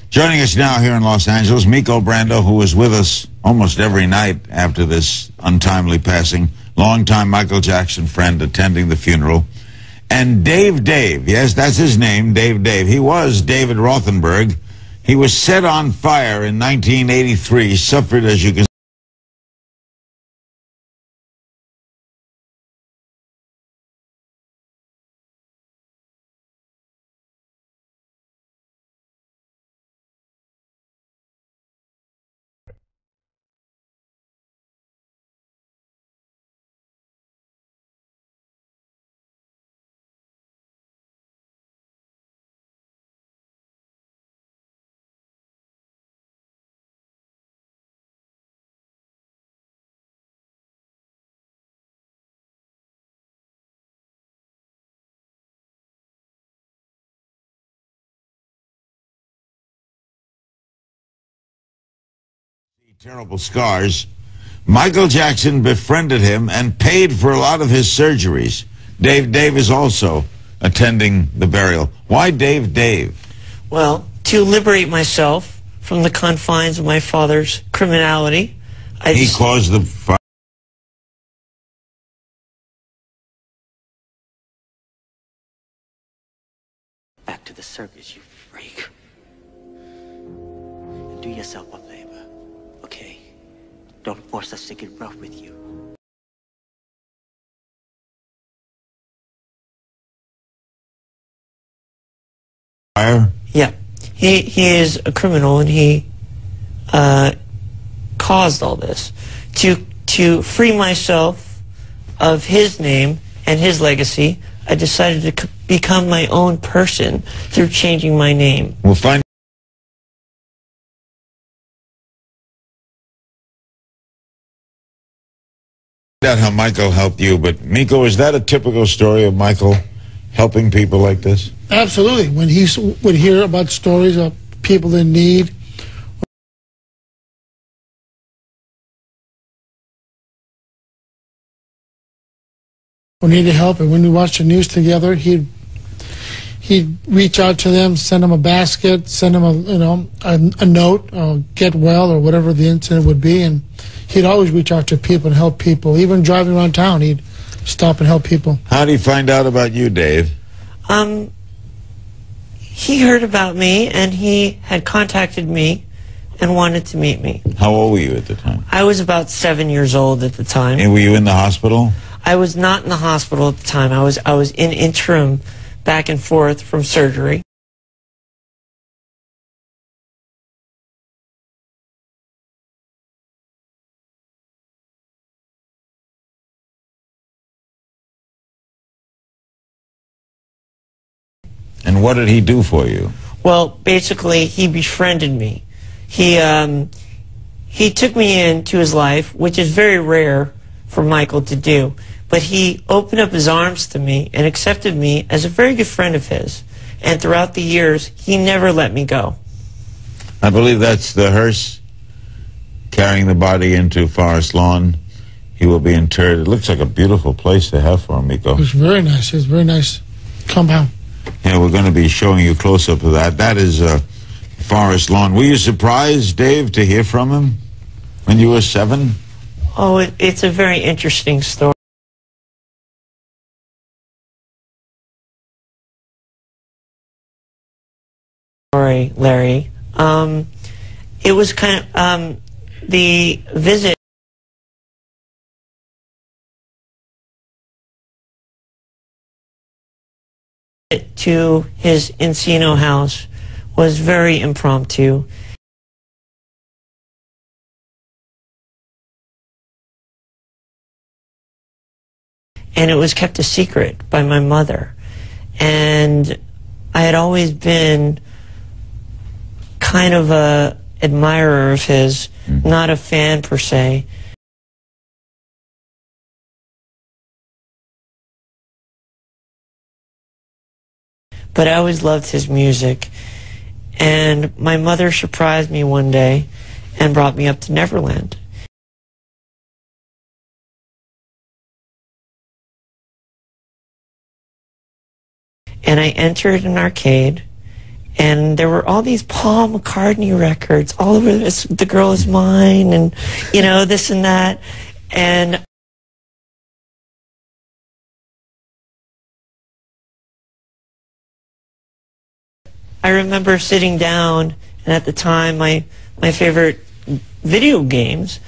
Joining us now here in Los Angeles, Miko Brando, who was with us almost every night after this untimely passing, longtime Michael Jackson friend attending the funeral, and Dave, yes, that's his name, Dave. He was David Rothenberg. He was set on fire in 1983, suffered, as you can terrible scars. Michael Jackson befriended him and paid for a lot of his surgeries. Dave is also attending the burial. Why Dave? Well, to liberate myself from the confines of my father's criminality. He caused the fire. Back to the circus, you freak. And do yourself a favor. Okay, don't force us to get rough with you. Fire? Yeah, he is a criminal, and he caused all this. To free myself of his name and his legacy, I decided to become my own person through changing my name. We'll find out how Michael helped you, but Miko, is that a typical story of Michael helping people like this? Absolutely. When he would hear about stories of people in need, who needed help, and when we watched the news together, he'd reach out to them, send them a basket, send them a note, get well, or whatever the incident would be, and he'd always reach out to people and help people. Even driving around town, he'd stop and help people. How did he find out about you, Dave? He heard about me, and he had contacted me and wanted to meet me. How old were you at the time? I was about 7 years old at the time. And were you in the hospital? I was not in the hospital at the time. I was in interim back and forth from surgery. And what did he do for you? Well, basically, he befriended me. He took me into his life, which is very rare for Michael to do. But he opened up his arms to me and accepted me as a very good friend of his. And throughout the years, he never let me go. I believe that's the hearse carrying the body into Forest Lawn. He will be interred. It looks like a beautiful place to have for him, Miko. It was very nice. It was a very nice compound. Yeah, we're going to be showing you close-up of that. That is Forest Lawn. Were you surprised, Dave, to hear from him when you were 7? Oh, it's a very interesting story, Larry. It was kind of the visit to his Encino house was very impromptu. And it was kept a secret by my mother. And I had always been kind of a admirer of his, not a fan per se. But I always loved his music. And my mother surprised me one day and brought me up to Neverland. And I entered an arcade, and there were all these Paul McCartney records all over this, The Girl Is Mine, and, you know, this and that. And I remember sitting down, and at the time, my favorite video games,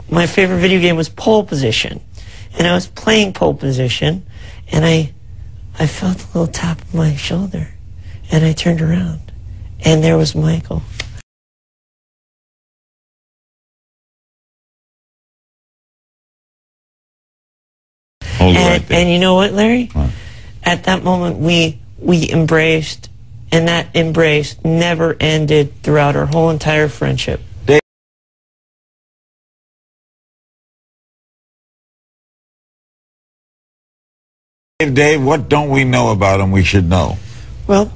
my favorite video game was Pole Position. And I was playing Pole Position, and I felt a little tap on my shoulder, and I turned around, and there was Michael. Hold it right there. And you know what, Larry? What? At that moment, we embraced, and that embrace never ended throughout our whole entire friendship. Dave, what don't we know about him we should know? Well,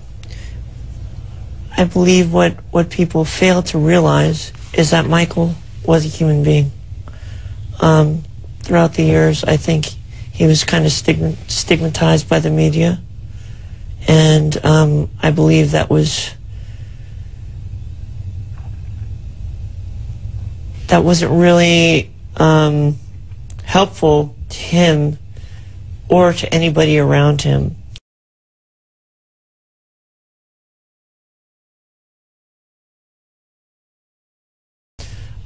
I believe what people fail to realize is that Michael was a human being. Throughout the years, I think he was kind of stigmatized by the media, and I believe that wasn't really helpful to him or to anybody around him.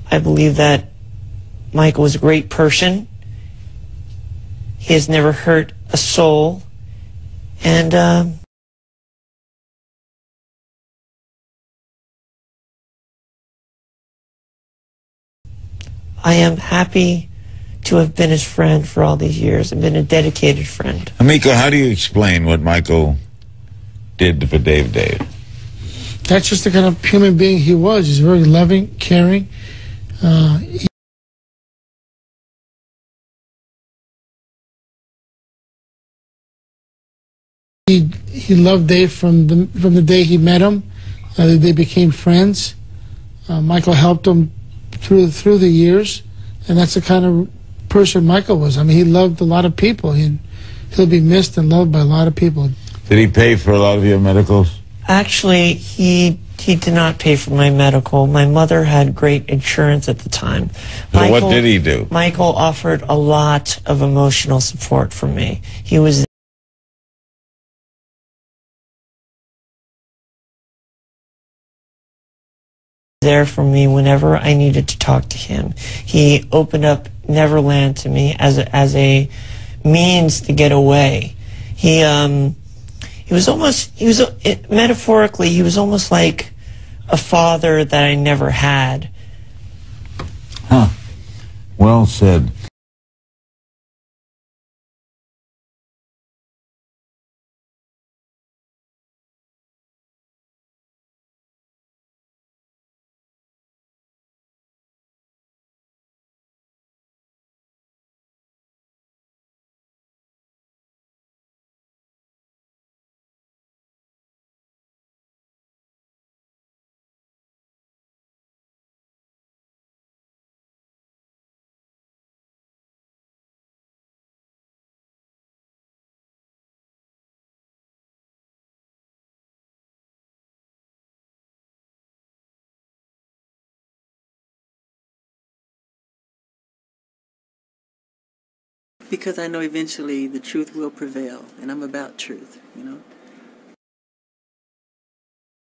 I believe that Michael was a great person. He has never hurt a soul. And I am happy to have been his friend for all these years and been a dedicated friend. Amico, how do you explain what Michael did for Dave? That's just the kind of human being he was. He's very loving, caring. He loved Dave from the day he met him. They became friends. Michael helped him through the years, and that's the kind of person Michael was. I mean, he loved a lot of people. He'll be missed and loved by a lot of people. Did he pay for a lot of your medicals? Actually, he did not pay for my medical. My mother had great insurance at the time. So what did he do? Michael offered a lot of emotional support for me. He was there for me whenever I needed to talk to him. He opened up Neverland to me as a means to get away. He was metaphorically, he was almost like a father that I never had. Huh. Well said. Because I know eventually the truth will prevail, and I'm about truth, you know.